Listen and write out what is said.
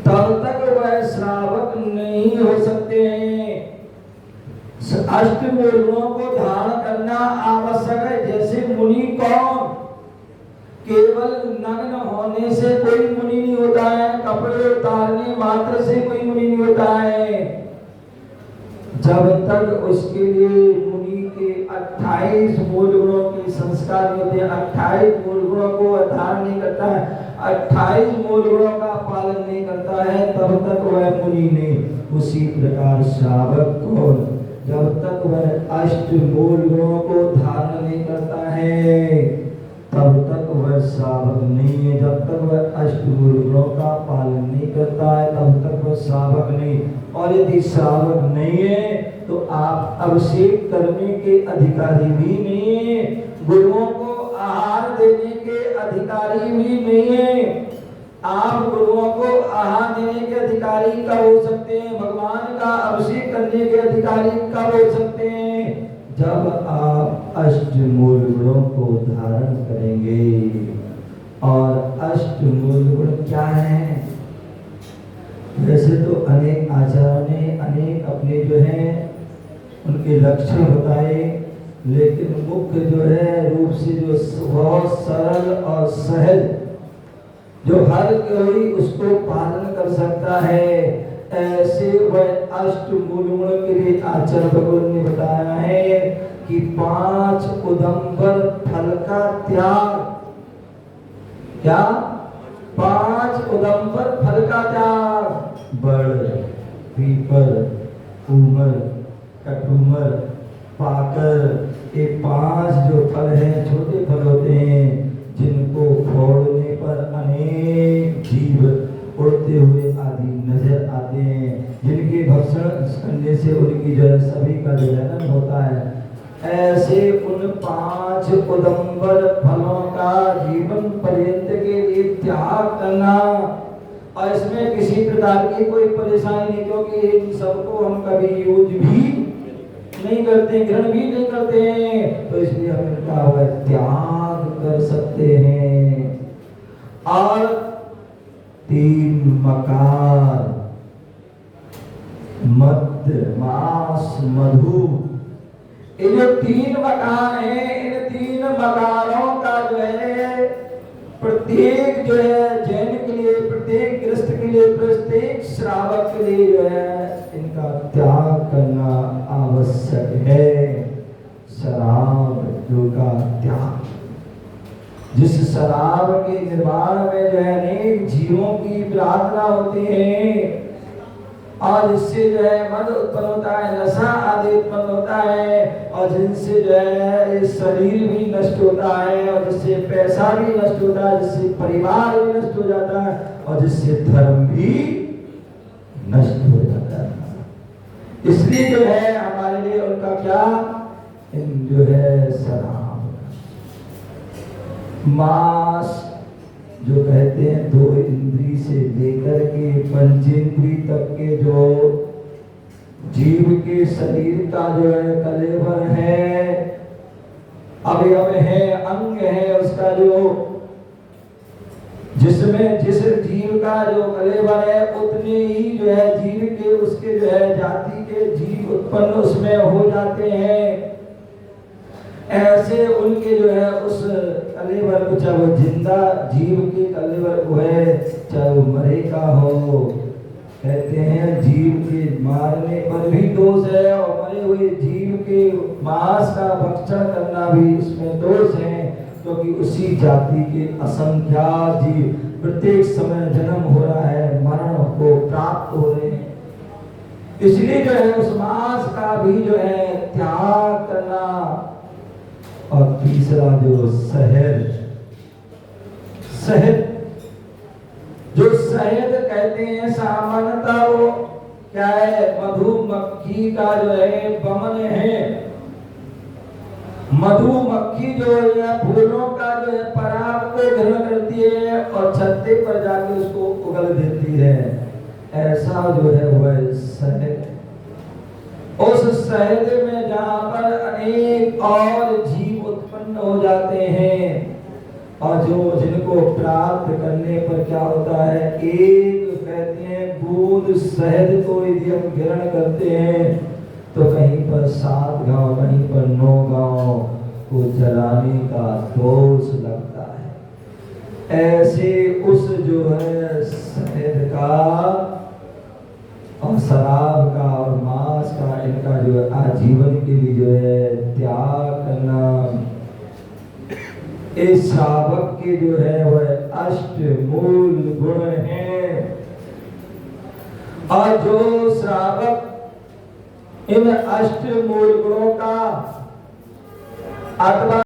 तब तक वह श्रावक नहीं हो सकते हैं। अष्टमूल गुणों को धारण करना आवश्यक है। जैसे मुनि कौन, केवल नग्न होने से कोई मुनि नहीं होता है, कपड़े उतारने मात्र से कोई मुनि नहीं होता है। जब तक उसके लिए मुनि के 28 मूल गुणों के संस्कार होते हैं, 28 मूल गुणों को धारण नहीं करता है, 28 मूल गुणों का पालन नहीं करता है, तब तक वह मुनि नहीं। उसी प्रकार श्रावक को जब तक वह अष्ट मूल गुणों को धारण नहीं करता है तब तक वह श्रावक नहीं है। जब तक वह अष्ट मूल गुणों का पालन नहीं करता है तब तक वह श्रावक नहीं। और यदि श्रावक नहीं है तो आप अभिषेक करने के अधिकारी भी नहीं है, गुरुओं को आहार देने के अधिकारी भी नहीं है। आप गुरुओं को आहार देने के अधिकारी कब हो सकते हैं? भगवान का अभिषेक करने के अधिकारी कब हो सकते हैं? जब आप अष्टमूल गुणों को धारण करेंगे। और अष्टमूल गुण क्या है? वैसे तो अनेक आचार्यों ने अनेक अपने जो है उनके लक्ष्य बताए, लेकिन मुख्य जो है रूप से जो बहुत सरल और सहज, जो हर कोई उसको पालन कर सकता है, ऐसे वह अष्टमूल गुण के लिए आचार्य भगवान ने बताया है कि 5 उदंबर फल का त्याग। क्या? 5 उदंबर फल का त्याग। बड़, पीपल, उमर, कटुमर, पाकर, ये 5 जो फल हैं, छोटे फल होते हैं, जिनको फोड़ने पर अनेक जीव उड़ते हुए आदि नजर आते हैं, जिनके भक्षण करने से उनकी जो है सभी का जो जनन होता है। ऐसे उन 5 उदंबर फलों का जीवन पर्यंत के लिए त्याग करना, और इसमें किसी प्रकार की कोई परेशानी नहीं, क्योंकि इन सबको हम कभी यूज भी नहीं करते, ग्रहण भी नहीं करते हैं, तो इसलिए हम इनका त्याग कर सकते हैं। और 3 मकार, मध्य, मास, मधु, ये जो 3 मकार हैं, इन 3 मकारों का जो है प्रत्येक जो है जैन के लिए, प्रत्येक गृहस्थ के लिए, प्रत्येक श्रावक के लिए जो है इनका त्याग करना आवश्यक है। शराब का त्याग, जिस शराब के निर्माण में जो है अनेक जीवों की प्रार्थना होती है, और जिससे जो है मद उत्पन्न होता है, नशा आदि उत्पन्न होता है, और जिनसे जो है शरीर भी नष्ट होता है, और जिससे पैसा भी नष्ट होता है, जिससे परिवार भी नष्ट हो जाता है, और जिससे धर्म भी नष्ट हो जाता है। इसलिए जो है हमारे लिए उनका क्या, इन जो है शराब, मांस जो कहते हैं 2 इंद्री से लेकर के पंचेंद्री तक के जो जीव के शरीर का जो है कलेवर है, अवयव है, अंग है, उसका जो जिसमें जिस जीव का जो कलेवर है उतने ही जो है जीव के उसके जो है जाति के जीव उत्पन्न उसमें हो जाते हैं। ऐसे उनके जो है उस कलेवर को, चाहे वो जिंदा जीव के कलेवर को है, चाहे वो मरे का हो, कहते हैं जीव के मारने पर भी दोष है, और मरे हुए जीव के मांस का भक्षण करना भी इसमें दोष है, क्योंकि उसी जाति के असंख्यात जीव प्रत्येक समय जन्म हो रहा है, मरण को प्राप्त हो रहे हैं। इसलिए जो है उस मांस का भी जो है त्याग करना। और तीसरा जो शहद, जो शहद कहते हैं, सामान्यतः वो क्या है, मधुमक्खी का जो है वमन है। मधुमक्खी जो है फूलों का जो है पराग को ग्रहण करती है और छत्ते पर जाके उसको उगल देती है। ऐसा जो है वह शहद, उस शहद में जहाँ पर अनेक और जीव उत्पन्न हो जाते हैं, और जो जिनको प्राप्त करने पर क्या होता है, एक कहती हैं बूंद शहद को यदि हम ग्रहण करते हैं तो कहीं पर 7 गांव, कहीं पर 9 गांव को जलाने का दोष लगता है। ऐसे उस जो है शहद का और शराब का और मांस का, इनका जो है आजीवन के लिए जो है त्याग करना, इस श्रावक के जो है वह अष्टमूल गुण हैं। और जो श्रावक इन अष्टमूल गुणों का अथवा